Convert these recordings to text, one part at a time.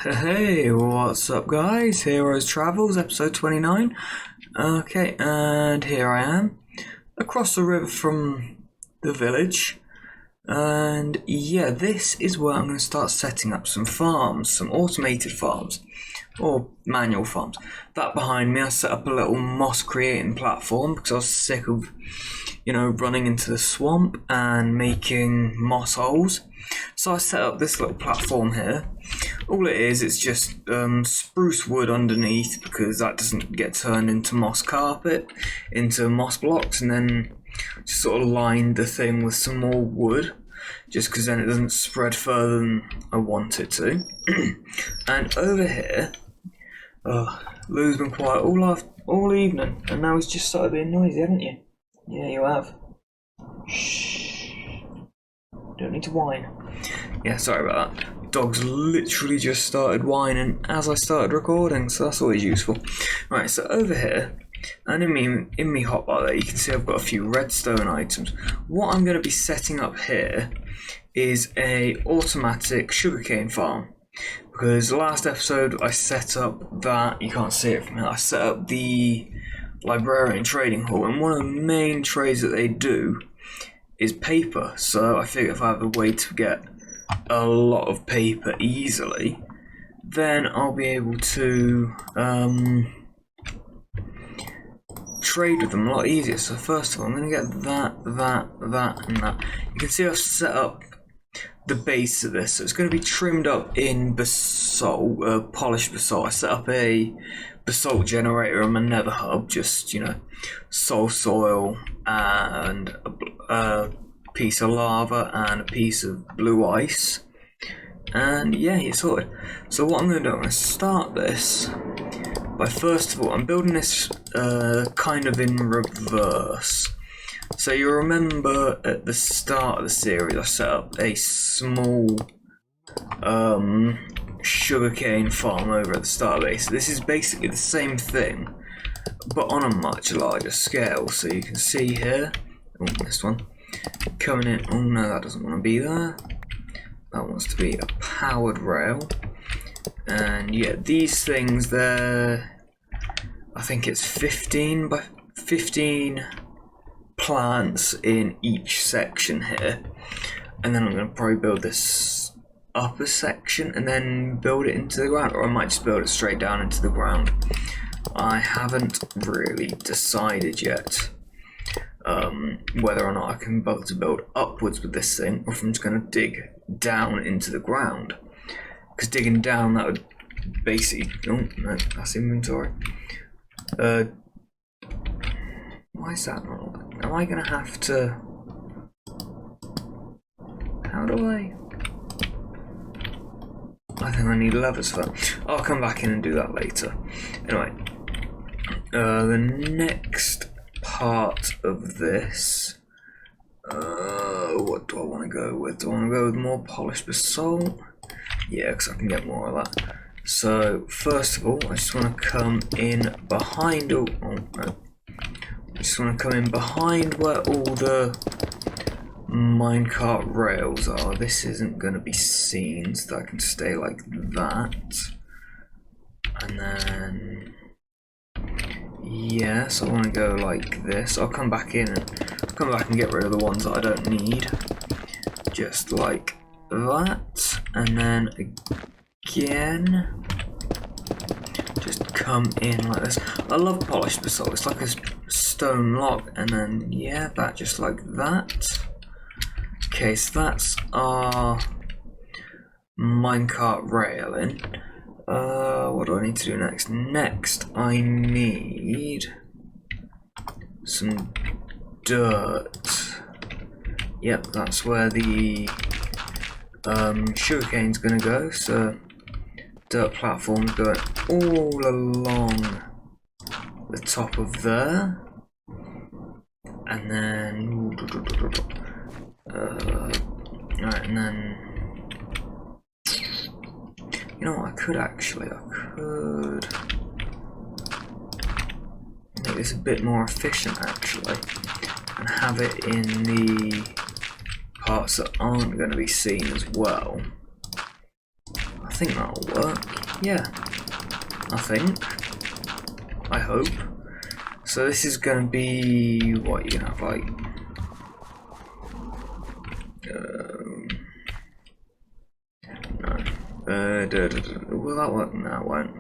Hey, what's up guys? Heroes Travels, episode 29. Okay, and here I am, across the river from the village. And yeah, this is where I'm going to start setting up some farms, some automated farms, or manual farms. That behind me, I set up a little moss creating platform because I was sick of, running into the swamp and making moss holes. So I set up this little platform here. All it is, it's just spruce wood underneath because that doesn't get turned into moss carpet, into moss blocks, and then just sort of lined the thing with some more wood, just because then it doesn't spread further than I want it to. And over here, Lou's been quiet all evening, and now he's just started being noisy, haven't you? Yeah, you have. Shh. Don't need to whine. Yeah, sorry about that. Dog's literally just started whining as I started recording, so that's always useful. Right, so over here, and in me hotbar there, you can see I've got a few redstone items. What I'm going to be setting up here is a automatic sugarcane farm. Because last episode I set up that, you can't see it from here, I set up the Librarian trading hall, and one of the main trades that they do is paper. So I figure if I have a way to get a lot of paper easily, then I'll be able to trade with them a lot easier. So first of all, I'm going to get that, and that. You can see I've set up the base of this, so it's going to be trimmed up in basalt, polished basalt. I set up a basalt generator on my nether hub, just soul soil and a piece of lava and a piece of blue ice, and yeah, it's sorted. So what I'm going to do, I'm going to start this by, first of all, I'm building this kind of in reverse. So you remember at the start of the series I set up a small sugarcane farm over at the start of it. So this is basically the same thing but on a much larger scale. So you can see here, this one coming in. Oh no, that doesn't want to be there. That wants to be a powered rail. And yeah, these things there, I think it's 15 by 15 plants in each section here. And then I'm going to probably build this upper section and then build it into the ground, or I might just build it straight down into the ground. I haven't really decided yet whether or not I can bother to build upwards with this thing, or if I'm just going to dig down into the ground. Because digging down, that would basically... Oh, no, that's inventory. Why is that not... Am I going to have to... How do I... I think I need levers for that. I'll come back in and do that later. Anyway, the next part of this... what do I want to go with? Do I want to go with more polished basalt? Yeah, because I can get more of that. So, first of all, I just want to come in behind... Oh, no. I just want to come in behind where all the minecart rails are. This isn't going to be seen, so that I can stay like that. And then... Yes, I want to go like this. I'll come back in and get rid of the ones that I don't need. Just like that. And then again, just come in like this. I love polished basalt. It's like a stone log. And then, yeah, that just like that. Okay, so that's our minecart railing. What do I need to do next? Next, I need some dirt. Yep, that's where the sugarcane's gonna go. So, dirt platform going all along the top of there, and then right, and then you know what, I could make this a bit more efficient actually, and have it in the parts that aren't going to be seen as well. I think that'll work. Yeah, I think. I hope. So this is going to be what you're going to have, like. No. Will that work? No, it won't.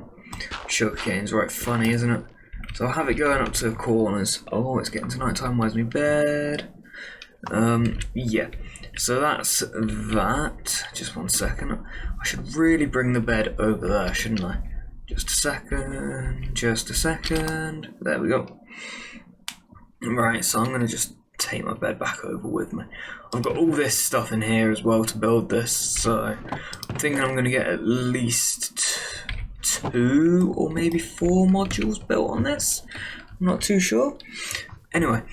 Sugarcane's right funny, isn't it? So I'll have it going up to the corners. Oh, it's getting to night time. Where's my bed? Yeah. So that's that. Just 1 second. I should really bring the bed over there, shouldn't I? Just a second. Just a second. There we go. Right, so I'm going to just take my bed back over with me. I've got all this stuff in here as well to build this, so I'm thinking I'm going to get at least 2 or maybe 4 modules built on this. I'm not too sure. Anyway,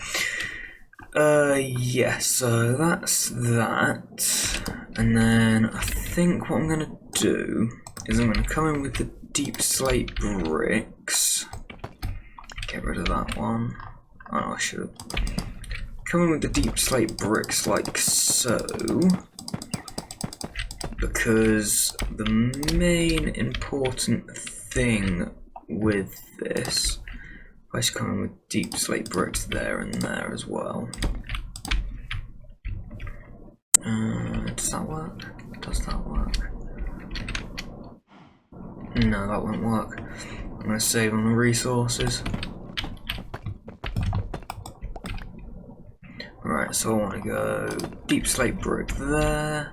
yeah, so that's that. And then I think what I'm going to do is I'm going to come in with the deep slate bricks. Get rid of that one. Oh, I should have. Come in with the deep slate bricks like so. Because the main important thing with this, I should come in with deep slate bricks there and there as well. Does that work? Does that work? No, that won't work. I'm going to save on the resources. Right, so I want to go deep slate brick there.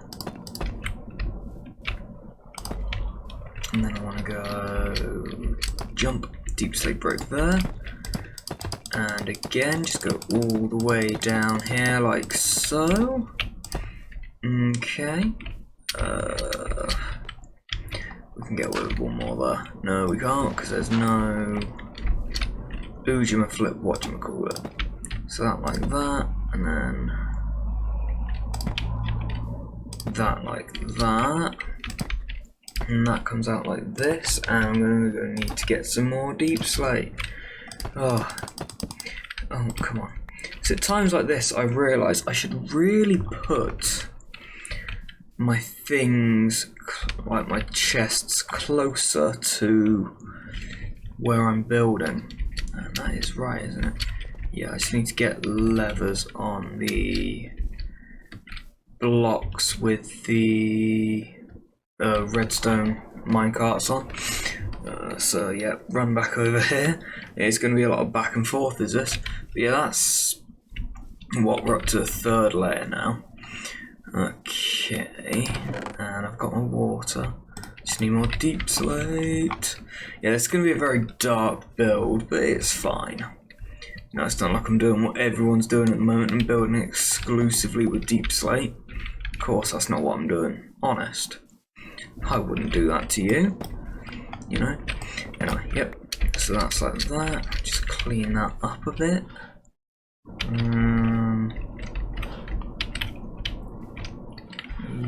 And then I want to go jump deep slate brick there. And again, just go all the way down here like so. Okay. We can get away with one more there. No, we can't because there's no flip, whatchamacallit. So that like that, and then that like that. And that comes out like this, and I'm going to need to get some more deep slate. Oh, come on. So at times like this, I realise I should really put my things, like my chests, closer to where I'm building. And that is right, isn't it? Yeah, I just need to get levers on the blocks with the redstone minecarts on. So yeah, run back over here. It's going to be a lot of back and forth, is this? But yeah, that's what we're up to the 3rd layer now. Okay, and I've got my water. Just need more deep slate. Yeah, it's going to be a very dark build, but it's fine. You know, it's not like I'm doing what everyone's doing at the moment and building exclusively with deep slate. Of course, that's not what I'm doing. Honest. I wouldn't do that to you. You know? Anyway, yep. So that's like that. Just clean that up a bit.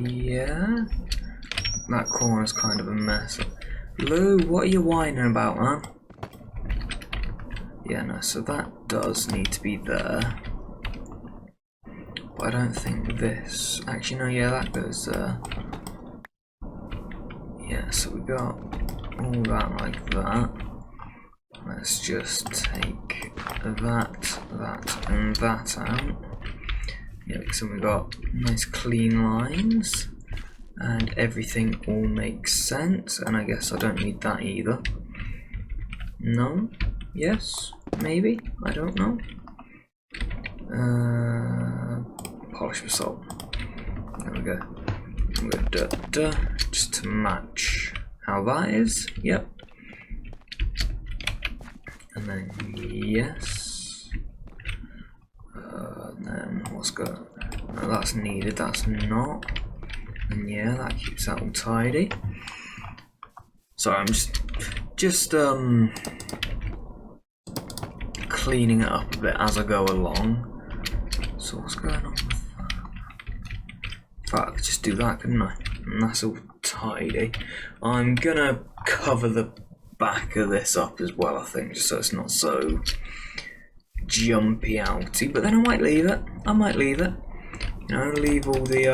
Yeah. That corner's kind of a mess. Lou, what are you whining about, man? Yeah, no, so that does need to be there. But I don't think this... Actually, no, yeah, that goes there. Yeah, so we got all that like that. Let's just take that, and that out. Yeah, so we got nice clean lines. And everything all makes sense. And I guess I don't need that either. No? Yes? Maybe? I don't know. Polish with salt. There we go. I'm going to just to match how that is. Yep. And then yes. And then what's going? No, that's needed. That's not. And yeah, that keeps that all tidy. So I'm just cleaning it up a bit as I go along. So what's going on with that? In fact, I could just do that, couldn't I? And that's all tidy. I'm gonna cover the back of this up as well, I think, just so it's not so jumpy outy. But then I might leave it. I might leave it. You know, leave all the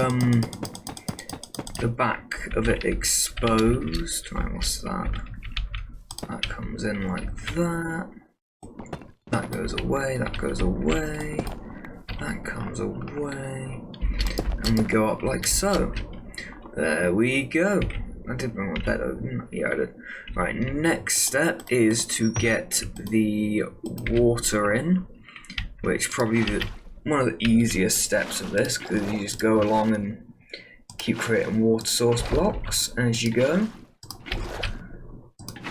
the back of it exposed. Right, what's that? That comes in like that. That goes away, that goes away. That comes away. And we go up like so. There we go. I did bring my bed over, didn't I? Yeah, I did. Right, next step is to get the water in, which probably one of the easiest steps of this, because you just go along and keep creating water source blocks as you go.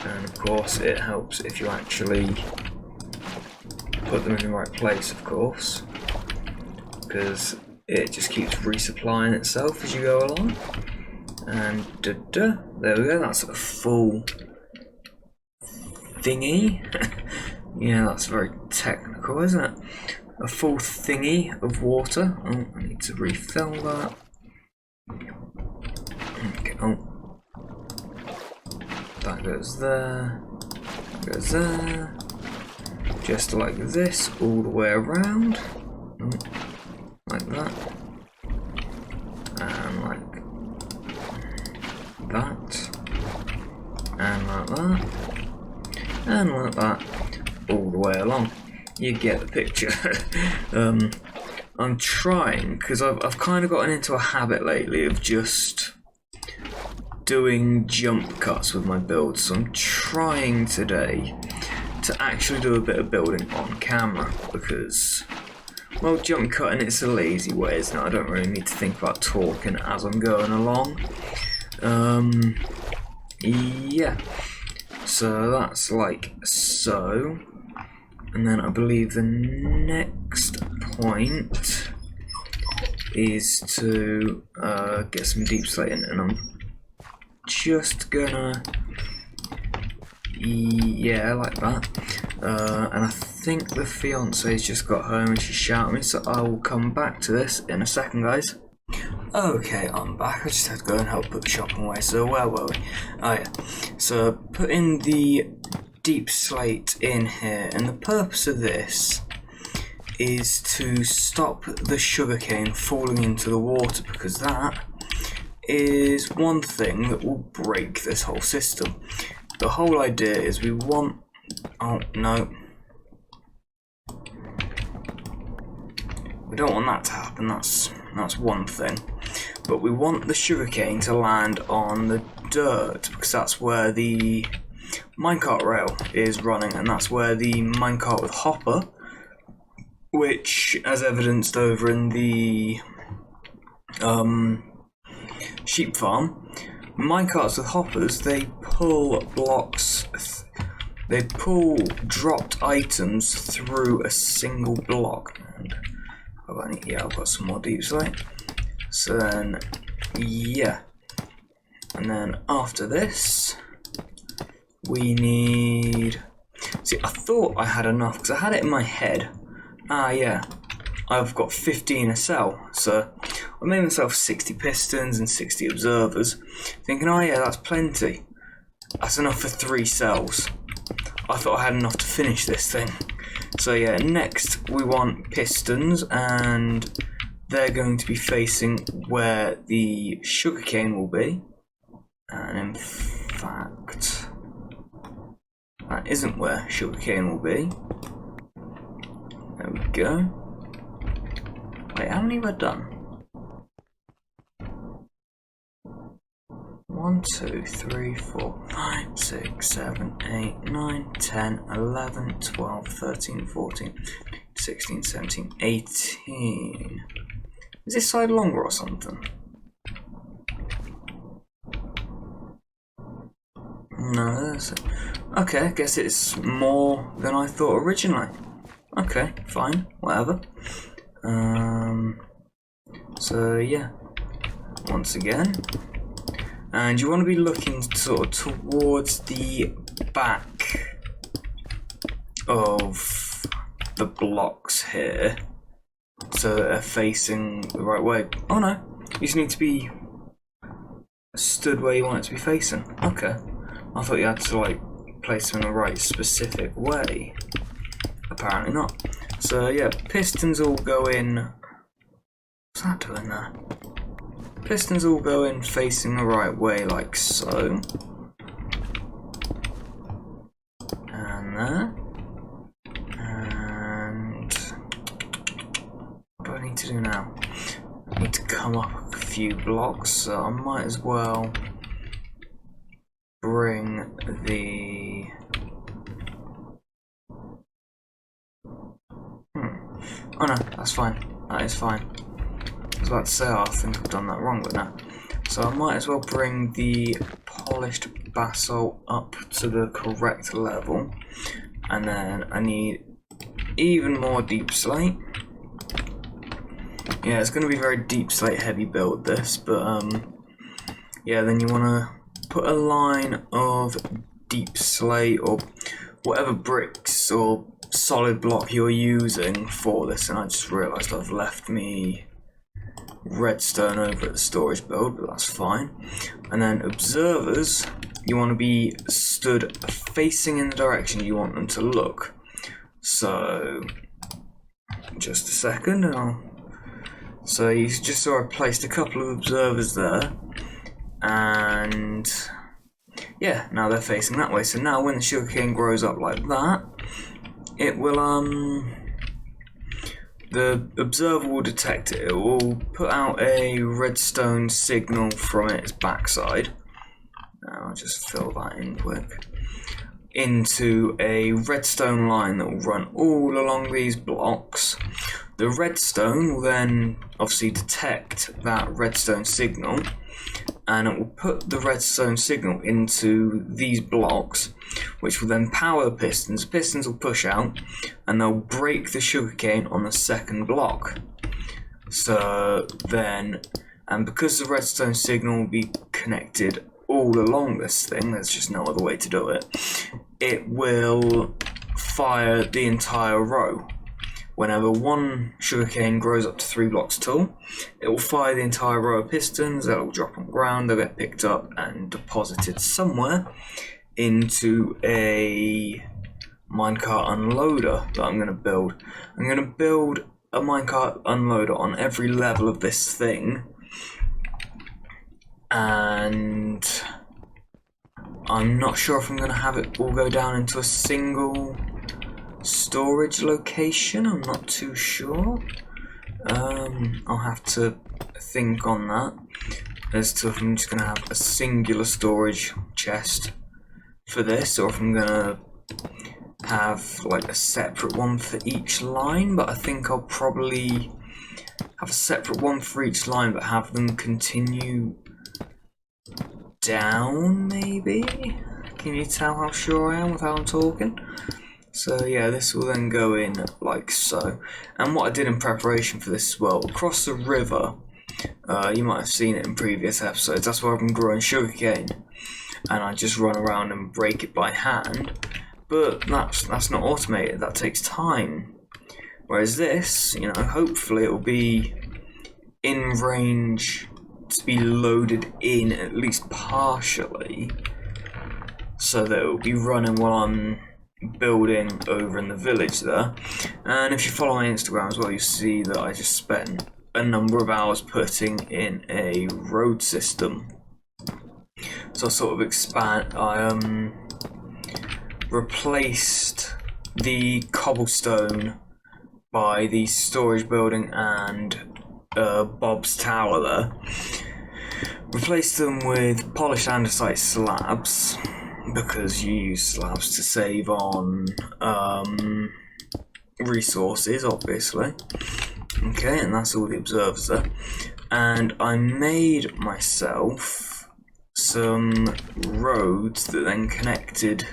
And of course it helps if you actually put them in the right place, of course, because it just keeps resupplying itself as you go along. And there we go, that's a full thingy. Yeah, that's very technical, isn't it? A full thingy of water. Oh, I need to refill that. Okay, oh. That goes there. That goes there. Just like this, all the way around. Oh, like that. And like that, and like that, and like that, all the way along. You get the picture. I'm trying, because I've kind of gotten into a habit lately of just doing jump cuts with my builds, so I'm trying today to actually do a bit of building on camera, because, well, jump cutting, it's a lazy way, isn't it? I don't really need to think about talking as I'm going along. Yeah, so that's like so, and then I believe the next point is to get some deep slate in, and I'm just gonna, yeah, like that. And I think the fiance's just got home and she's shouting at me, so I will come back to this in a second, guys. Okay, I'm back. I just had to go and help put the shopping away. So where were we? Oh yeah. So putting the deep slate in here, and the purpose of this is to stop the sugarcane falling into the water, because that is one thing that will break this whole system. The whole idea is we want... oh no. We don't want that to happen, that's one thing. But we want the sugarcane to land on the dirt, because that's where the minecart rail is running, and that's where the minecart with hopper, which, as evidenced over in the sheep farm, minecarts with hoppers, they pull blocks, they pull dropped items through a single block. And I've got some more deep slate. So then, yeah. And then after this, we need... see, I thought I had enough, because I had it in my head. Ah, yeah. I've got 15 a cell, so I made myself 60 pistons and 60 observers, thinking, oh yeah, that's plenty. That's enough for 3 cells. I thought I had enough to finish this thing. So yeah, next we want pistons, and they're going to be facing where the sugarcane will be. And in fact, that isn't where sugarcane will be. There we go. Wait, how many have I done? 1, 2, 3, 4, 5, 6, 7, 8, 9, 10, 11, 12, 13, 14, 16, 17, 18. Is this side longer or something? No, that's it. Okay, I guess it's more than I thought originally. Okay, fine, whatever. So yeah, once again. And you want to be looking sort of towards the back of the blocks here, so that they're facing the right way. Oh no, you just need to be stood where you want it to be facing. Okay, I thought you had to like place them in the right specific way. Apparently not. So yeah, pistons all go in. What's that doing there? pistons all go in facing the right way, like so. And there. And what do I need to do now? I need to come up a few blocks, so I might as well bring the... Oh no, that's fine. That is fine. I was about to say, oh, I think I've done that wrong, but no. So I might as well bring the polished basalt up to the correct level. And then I need even more deep slate. Yeah, it's going to be very deep slate heavy build this, but yeah, then you want to put a line of deep slate or whatever bricks or solid block you're using for this. And I just realised I've left me redstone over at the storage build, but that's fine. And then observers, you want to be stood facing in the direction you want them to look. So just a second, so you just saw I placed a couple of observers there, and yeah, now they're facing that way. So now when the sugarcane grows up like that, it will the observer will detect it. It will put out a redstone signal from its backside. Now I'll just fill that in quick. Into a redstone line that will run all along these blocks. The redstone will then obviously detect that redstone signal, and it will put the redstone signal into these blocks, which will then power the pistons. The pistons will push out and they'll break the sugarcane on the second block. So then, and because the redstone signal will be connected all along this thing, there's just no other way to do it, it will fire the entire row. Whenever one sugarcane grows up to 3 blocks tall, it will fire the entire row of pistons. They'll drop on the ground, they'll get picked up and deposited somewhere into a minecart unloader that I'm going to build. I'm going to build a minecart unloader on every level of this thing, and I'm not sure if I'm going to have it all go down into a single storage location. I'm not too sure. I'll have to think on that as to if I'm just going to have a singular storage chest for this, or if I'm going to have like a separate one for each line. But I think I'll probably have a separate one for each line, but have them continue down, maybe? Can you tell how sure I am with how I'm talking? So yeah, this will then go in like so. And what I did in preparation for this as well, across the river, you might have seen it in previous episodes, that's where I've been growing sugarcane, and I just run around and break it by hand. But that's not automated, that takes time. Whereas this, you know, hopefully it will be in range to be loaded in at least partially, so that it will be running while I'm building over in the village there. And if you follow my Instagram as well, you see that I just spent a number of hours putting in a road system. So I sort of I replaced the cobblestone by the storage building and Bob's tower there. Replaced them with polished andesite slabs, because you use slabs to save on resources, obviously. Okay, and that's all the observers there. And I made myself some roads that then connected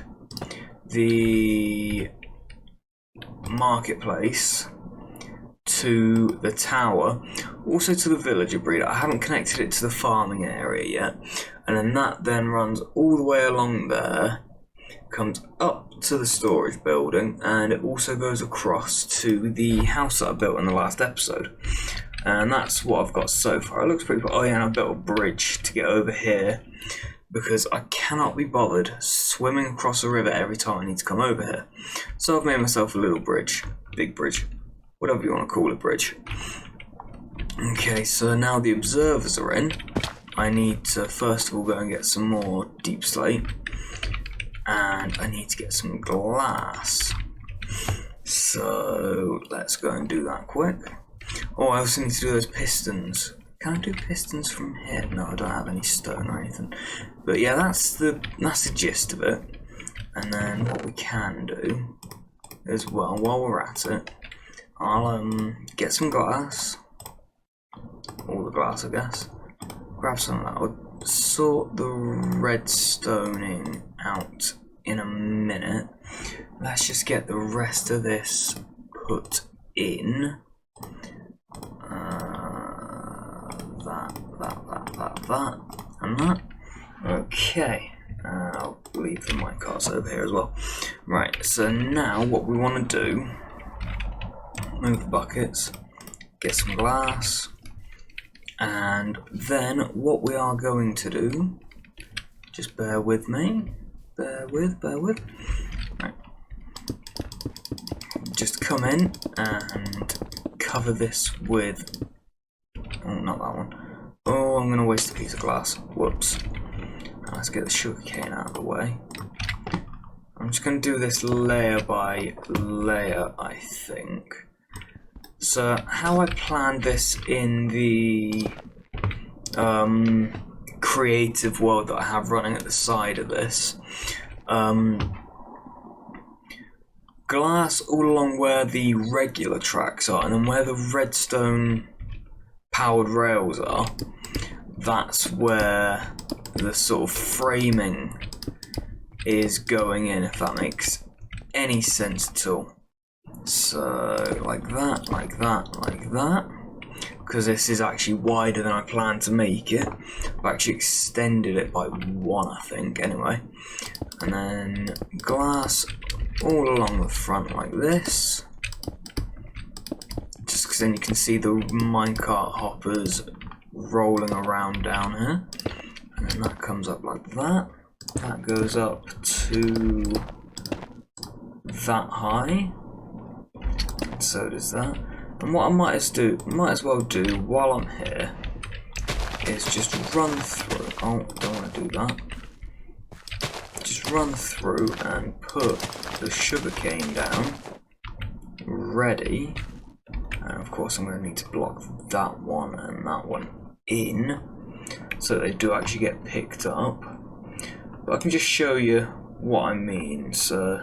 the marketplace to the tower, also to the villager breeder. I haven't connected it to the farming area yet, and then that then runs all the way along there, comes up to the storage building, and it also goes across to the house that I built in the last episode. And that's what I've got so far. It looks pretty cool. Oh yeah, and I built a bridge to get over here, because I cannot be bothered swimming across a river every time I need to come over here. So I've made myself a little bridge, big bridge, whatever you want to call a bridge. Okay, so now the observers are in. I need to first of all go and get some more deep slate. And I need to get some glass. So let's go and do that quick. Oh, I also need to do those pistons. Can I do pistons from here? No, I don't have any stone or anything. But yeah, that's the gist of it. And then what we can do as well, while we're at it, I'll get some glass. All the glass, I guess. Grab some of that. I'll sort the redstoning out in a minute. Let's just get the rest of this put in. That, and that. Okay. I'll leave the minecarts over here as well. Right, so now what we want to do, move the buckets, get some glass, and then what we are going to do, just bear with me, bear with. Right. Just come in and cover this with, oh, not that one. Oh, I'm going to waste a piece of glass. Whoops. Let's get the sugarcane out of the way. I'm just going to do this layer by layer, I think. So, how I planned this in the creative world that I have running at the side of this, glass all along where the regular tracks are, and then where the redstone powered rails are, that's where the sort of framing is going in, if that makes any sense at all. So like that, like that, like that, because this is actually wider than I planned to make it. I've actually extended it by 1, I think, anyway. And then glass all along the front like this, just because then you can see the minecart hoppers rolling around down here. And then that comes up like that. That goes up to that high. So does that. And what I might as well do while I'm here is just run through. Oh, don't want to do that. Just run through and put the sugarcane down. Ready. And of course I'm going to need to block that one and that one in, so they do actually get picked up. But I can just show you what I mean. So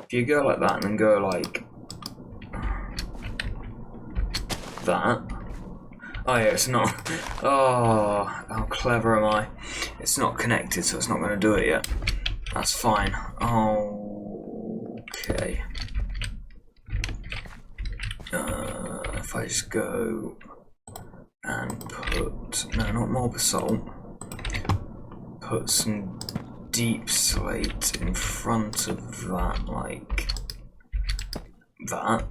if you go like that and then go like that. Oh yeah, it's not. Oh, how clever am I? It's not connected, so it's not going to do it yet. That's fine. Oh, okay. If I just go and put, no, not more basalt, put some deep slate in front of that, like that,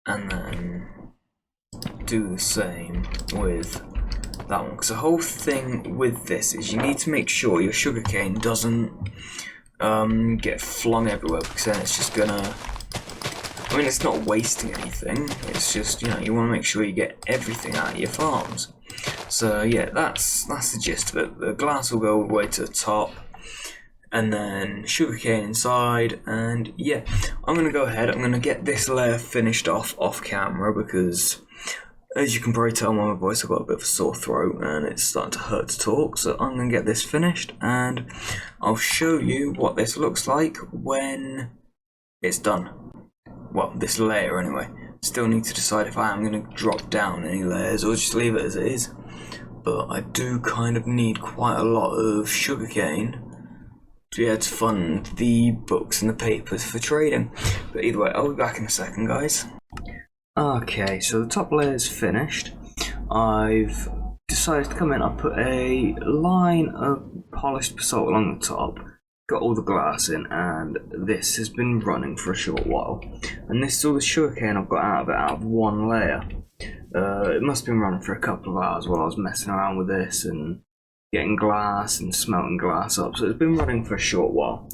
and then do the same with that one, because the whole thing with this is you need to make sure your sugarcane doesn't get flung everywhere, because then it's just gonna, I mean, it's not wasting anything, it's just, you know, you want to make sure you get everything out of your farms. So yeah, that's the gist of it. The glass will go all the way to the top, and then sugarcane inside, and yeah, I'm going to go ahead, I'm going to get this layer finished off camera, because as you can probably tell by my voice, I've got a bit of a sore throat and it's starting to hurt to talk, so I'm going to get this finished and I'll show you what this looks like when it's done. Well, this layer anyway. Still need to decide if I am going to drop down any layers or just leave it as it is. But I do kind of need quite a lot of sugarcane to be able to fund the books and the papers for trading. But either way, I'll be back in a second, guys. Okay, so the top layer is finished. I've decided to come in, I'll put a line of polished basalt along the top, got all the glass in, and this has been running for a short while. And this is all the sugarcane I've got out of it, out of one layer. It must have been running for a couple of hours while I was messing around with this and getting glass and smelting glass up, so it's been running for a short while.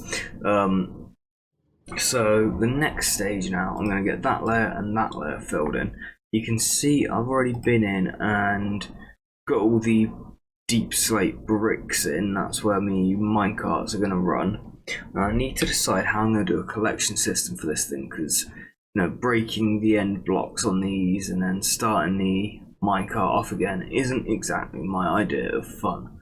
So the next stage now, I'm going to get that layer and that layer filled in. you can see I've already been in and got all the deep slate bricks in. That's where my minecarts are going to run. And I need to decide how I'm going to do a collection system for this thing, because breaking the end blocks on these and then starting the minecart off again isn't exactly my idea of fun.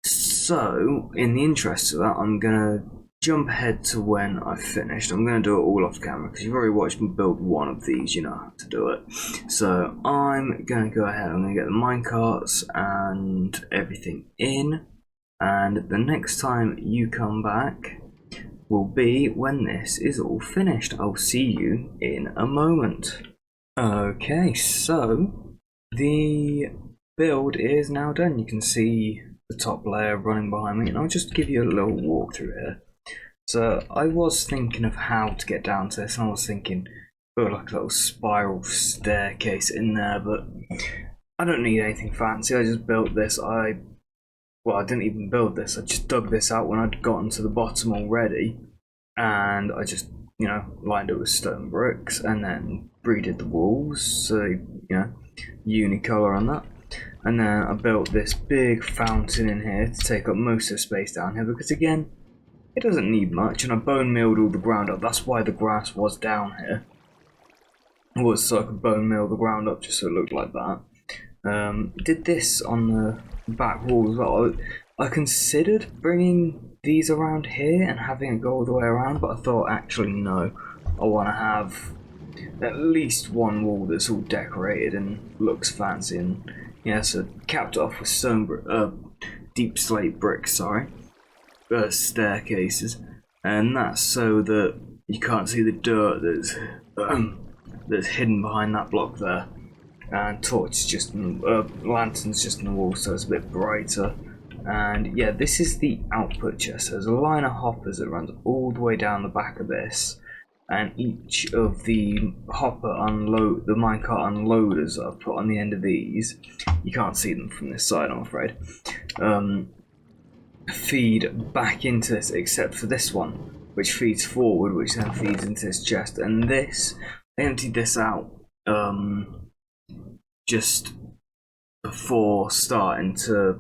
So, in the interest of that, I'm going to jump ahead to when I've finished. I'm going to do it all off camera because you've already watched me build one of these, you know how to do it. So I'm going to go ahead, I'm going to get the minecarts and everything in, and the next time you come back will be when this is all finished. I'll see you in a moment. Okay, so the build is now done. You can see the top layer running behind me, and I'll just give you a little walkthrough here. So I was thinking of how to get down to this, and I was thinking build like a little spiral staircase in there, but I don't need anything fancy. I just built this. I didn't even build this. I just dug this out when I'd gotten to the bottom already, and I just lined it with stone bricks and then breeded the walls, so unicolor on that. And then I built this big fountain in here to take up most of the space down here, because again, it doesn't need much, and I bone milled all the ground up. That's why the grass was down here. It was so I could bone mill the ground up just so it looked like that. Did this on the back wall as well. I considered bringing these around here and having it go all the way around, but I thought actually no. I want to have at least one wall that's all decorated and looks fancy, and so capped it off with deep slate bricks, staircases, and that's so that you can't see the dirt that's hidden behind that block there. And lanterns just in the wall, so it's a bit brighter. And yeah, this is the output chest. There's a line of hoppers that runs all the way down the back of this, and each of the minecart unloaders that I've put on the end of these, you can't see them from this side, I'm afraid, feed back into this, except for this one, which feeds forward, which then feeds into this chest. And this, I emptied this out just before starting to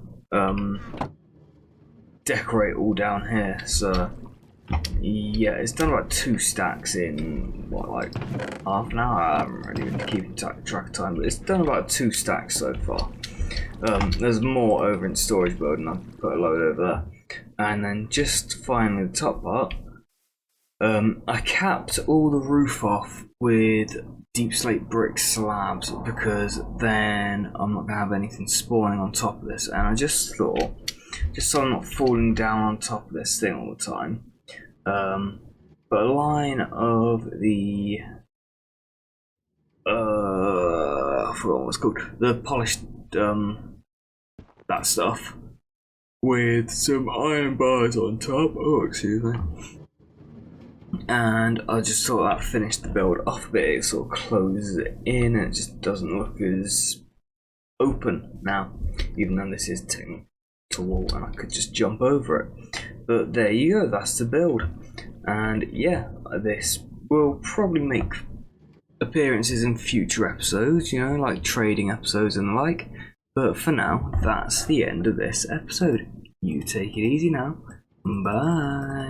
decorate all down here. So yeah, it's done about 2 stacks in like half an hour. I haven't really been keeping track of time, but it's done about 2 stacks so far. There's more over in storage mode, and I've put a load over there. And then just finally the top part, I capped all the roof off with deep slate brick slabs, because then I'm not going to have anything spawning on top of this. And I just thought, just so I'm not falling down on top of this thing all the time, but a line of the I forgot what it's called, the polished that stuff with some iron bars on top. Oh, excuse me. And I just thought that finished the build off a bit. It sort of closes it in, and it just doesn't look as open now, even though this is technically a wall and I could just jump over it. But there you go, that's the build. And yeah, this will probably make appearances in future episodes, like trading episodes and the like. But for now, that's the end of this episode. You take it easy now. Bye.